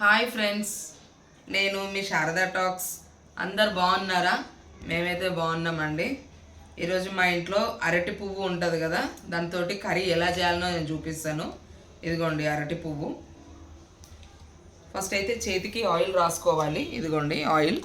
Hi friends, నేను మీ Sharada talks. అందరు బాగున్నారా? మేమైతే బాగున్నామండి. ఈరోజు మా ఇంట్లో అరటి పువ్వు ఉంటుంది కదా, దాంతో కర్రీ ఎలా చేయాలనో నేను చూపిస్తాను. ఇదిగోండి అరటి పువ్వు. ఫస్ట్ అయితే చేతికి ఆయిల్ రాసుకోవాలి. ఇదిగోండి ఆయిల్.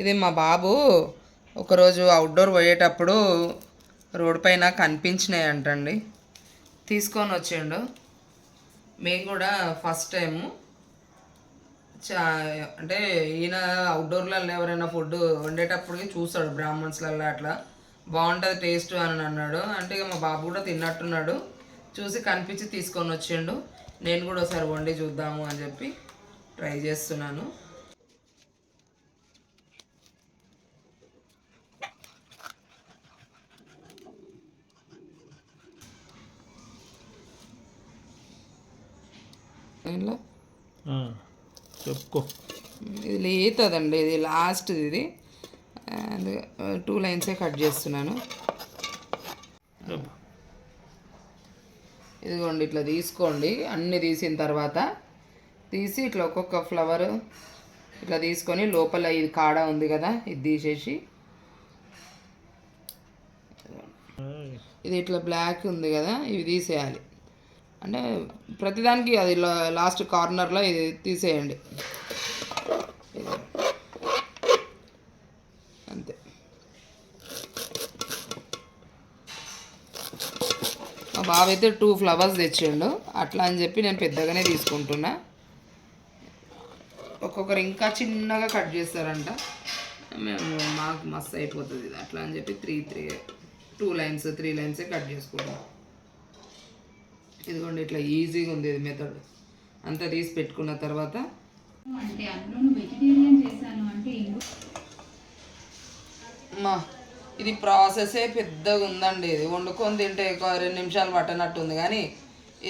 ఇది మా బాబు ఒకరోజు అవుట్డోర్ పోయేటప్పుడు రోడ్డు పైన కనిపించినాయి అంటండి, తీసుకొని వచ్చిండు. మేము కూడా ఫస్ట్ టైము అంటే ఈయన అవుట్డోర్లలో ఎవరైనా ఫుడ్ వండేటప్పటికి చూస్తాడు, బ్రాహ్మణ్స్లలో అట్లా బాగుంటుంది టేస్ట్ అని అన్నాడు. అంటే ఇక మా బాబు కూడా తిన్నట్టున్నాడు, చూసి కనిపించి తీసుకొని వచ్చిండు. నేను కూడా ఒకసారి వండి చూద్దాము అని చెప్పి ట్రై చేస్తున్నాను. ఇలా చెప్పుకో. ఇది లేతుందండి, ఇది లాస్ట్. ఇది 2 లైన్సే కట్ చేస్తున్నాను. ఇదిగోండి ఇట్లా తీసుకోండి. అన్నీ తీసిన తర్వాత తీసి ఇట్లా ఒక్కొక్క ఫ్లవర్ ఇట్లా తీసుకొని లోపల ఇది కాడ ఉంది కదా, ఇది తీసేసి ఇది ఇట్లా బ్లాక్ ఉంది కదా, ఇవి తీసేయాలి. అంటే ప్రతిదానికి అది లాస్ట్ కార్నర్లో ఇది తీసేయండి, అంతే. మా బాబు అయితే 2 ఫ్లవర్స్ తెచ్చిండు, అట్లా అని చెప్పి నేను పెద్దగానే తీసుకుంటున్నా. ఒక్కొక్కరు ఇంకా చిన్నగా కట్ చేస్తారంట, మాకు మస్తు అయిపోతుంది ఇది. అట్లా అని చెప్పి 2 లైన్స్ 3 లైన్సే కట్ చేసుకుంటాం. ఇదిగోండి ఇట్లా ఈజీగా ఉంది ఇది మెథడ్. అంతా తీసి పెట్టుకున్న తర్వాత ఇది ప్రాసెసే పెద్దగా ఉందండి. ఇది వండుకొని తింటే 2 నిమిషాలు పట్టనట్టుంది, కానీ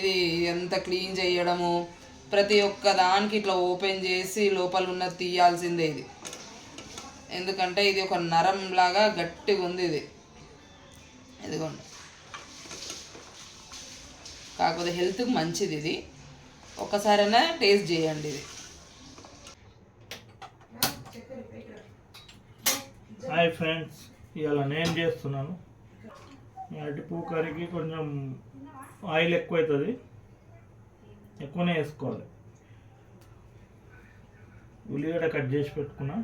ఇది ఎంత క్లీన్ చేయడము, ప్రతి ఒక్క దానికి ఇట్లా ఓపెన్ చేసి లోపల ఉన్న తీయాల్సిందే ఇది. ఎందుకంటే ఇది ఒక నరం లాగా గట్టిగా ఉంది ఇది. ఇదిగోండి, కాకపోతే హెల్త్కి మంచిది ఇది. ఒక్కసారైనా టేస్ట్ చేయండి ఇది. హాయ్ ఫ్రెండ్స్, ఇవాళ నేను చేస్తున్నాను అరటిపువ్వు కర్రీకి. కొంచెం ఆయిల్ ఎక్కువ అవుతుంది, ఎక్కువనే వేసుకోవాలి. ఉల్లిగడ్డ కట్ చేసి పెట్టుకున్నా,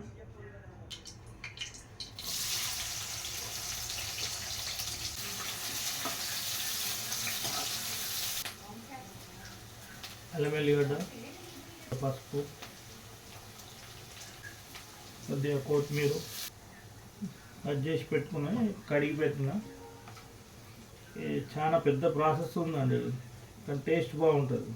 అల్లం వెల్లిగడ్డ, పసుపు, కొద్దిగా కొత్తిమీర కట్ చేసి పెట్టుకున్నా, కడిగి పెట్టిన. చాలా పెద్ద ప్రాసెస్ ఉందండి, కానీ టేస్ట్ బాగుంటుంది.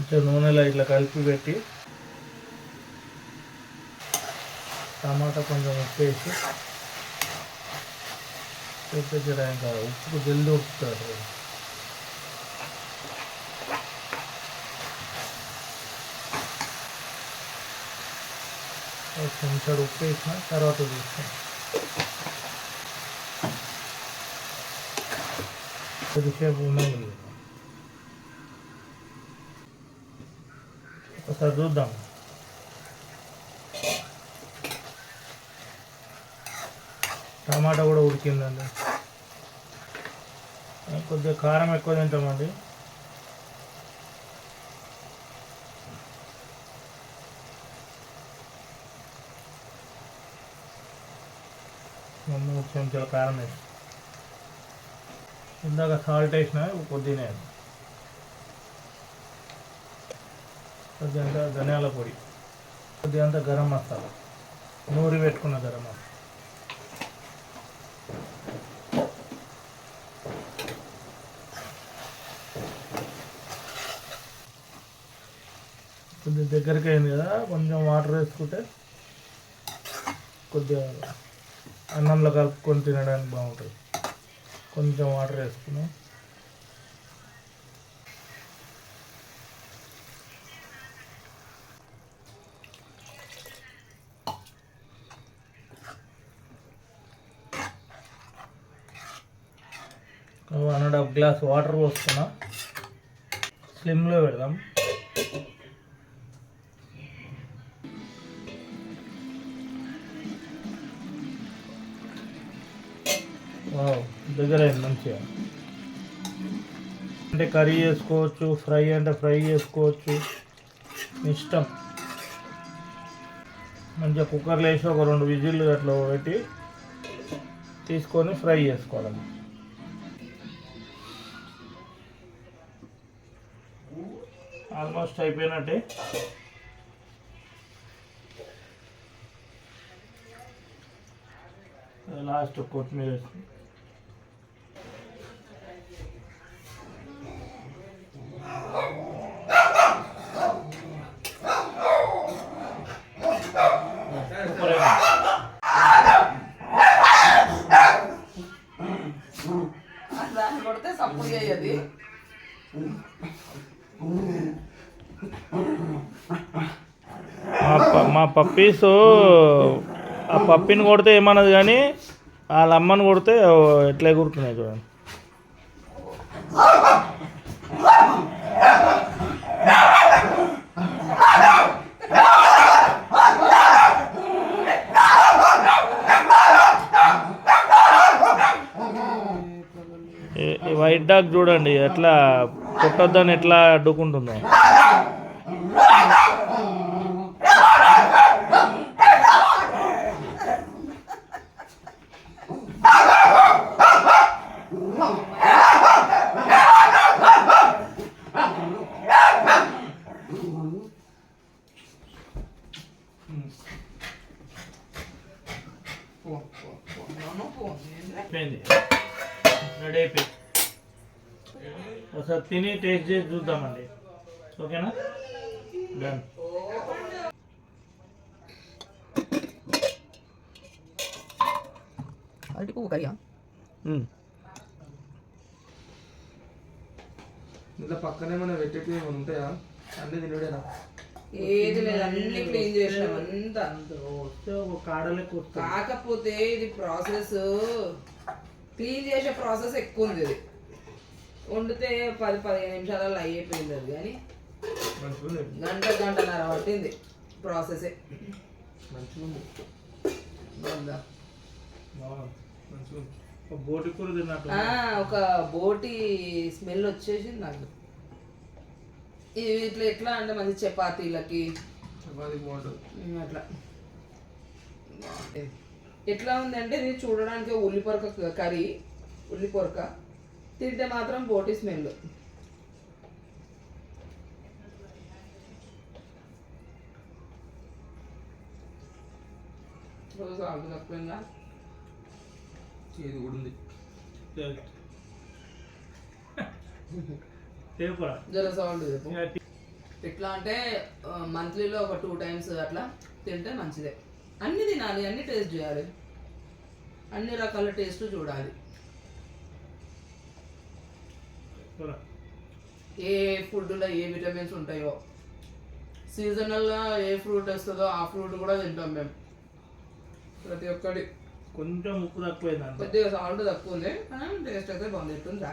కొంచెం నూనెలో ఇట్లా కలిపి పెట్టి టమాటా కొంచెం ఉప్పు వేసి ఇంకా ఉప్పు జల్ది ఉప్పుతారు. కొంచెం ఉప్పు వేసిన తర్వాత తీస్తాం. కొద్దిసేపు ఉన్నాయి, ఒకసారి చూద్దాం. టమాటా కూడా ఉడికిందండి. కొద్దిగా కారం ఎక్కువ తింటామండి. మమ్మీ 1 చెంచాల కారం వేసి, ఇందాక సాల్ట్ వేసిన కొద్దిగా, కొద్దిగా ధనియాల పొడి, కొద్దిగా గరం మసాలా. నూరి పెట్టుకున్న గరం మసాలా. కొద్దిగా దగ్గరికి అయింది కదా, కొంచెం వాటర్ వేసుకుంటే కొద్దిగా అన్నంలో కలుపుకొని తినడానికి బాగుంటుంది. కొంచెం వాటర్ వేసుకున్నాం. One and half glass water పోసుకున్నా. స్లిమ్లో పెడదాం. దగ్గర అయింది మంచిగా. అంటే కర్రీ చేసుకోవచ్చు, ఫ్రై అంటే ఫ్రై చేసుకోవచ్చు, ఇష్టం. మంచిగా కుక్కర్లో వేసి ఒక 2 విజిల్లు అట్లా పెట్టి తీసుకొని ఫ్రై చేసుకోవాలి. ఆల్మోస్ట్ అయిపోయినట్టే. లాస్ట్ కొత్తిమీర వేసుకుని దాన్ని కొడితే సప్పుడు చేయది. మా పప్పీసు ఆ పప్పిని కొడితే ఏమన్నది, కానీ వాళ్ళ అమ్మని కొడితే ఎట్లా ఎగురుతున్నాయి చూడండి. వైట్ డాగ్ చూడండి ఎట్లా కొట్టొద్దని ఎట్లా అడ్డుకుంటుందో. రెడీ అయిపోయింది. ఒకసారి తిని టేస్ట్ చేసి చూద్దామండి. ఓకేనా? డన్. ఇలా పక్కనే మనం పెట్టేటివి ఏమైనా ఉంటాయా? అన్ని తినడేనా? ఏది లేదు, అన్ని క్లీన్ చేసినాం అంతా. కాకపోతే ఇది ప్రాసెస్, క్లీన్ చేసే ప్రాసెస్ ఎక్కువ ఉంది. ఇది వండితే 10-15 నిమిషాలలో అయిపోయింది అది, కానీ గంటన్నర పట్టింది ప్రాసెసే. బోటి కూర తిన్నట్టు ఒక బోటి స్మెల్ వచ్చేసింది నాకు. ఇది ఇట్లా ఎట్లా అంటే మంచి చపాతీలకి అట్లా ఎట్లా ఉంది అంటే, ఇది చూడడానికి ఉల్లిపొరక కర్రీ, ఉల్లిపొరక, తింటే మాత్రం బోటి స్మెల్. సాల్ట్ తక్కువగా, చేదు కూడా ఉంది. జర సాల్ట్ చెప్పు. ఎట్లా అంటే మంత్లీలో ఒక 2 times అట్లా తింటే మంచిదే. అన్ని తినాలి, అన్ని టేస్ట్ చేయాలి, అన్ని రకాల టేస్ట్ చూడాలి. ఏ ఫుడ్లో ఏ విటమిన్స్ ఉంటాయో, సీజనల్గా ఏ ఫ్రూట్ వస్తుందో ఆ ఫ్రూట్ కూడా తింటాం మేము. ప్రతి ఒక్కటి కొంచెం ఉప్పు తక్కువైంది, కొద్దిగా సాల్ట్ తక్కువ ఉంది, కానీ టేస్ట్ అయితే బాగుంది. ఎట్టుందా?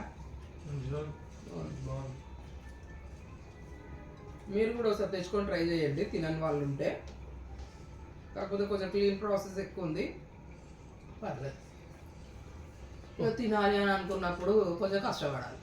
మీరు కూడా ఒకసారి తెచ్చుకొని ట్రై చేయండి, తినని వాళ్ళు ఉంటే. కాకపోతే కొంచెం క్లీన్ ప్రాసెస్ ఎక్కువ ఉంది, పర్లేదు. తినాలి అని అనుకున్నప్పుడు కొంచెం కష్టపడాలి.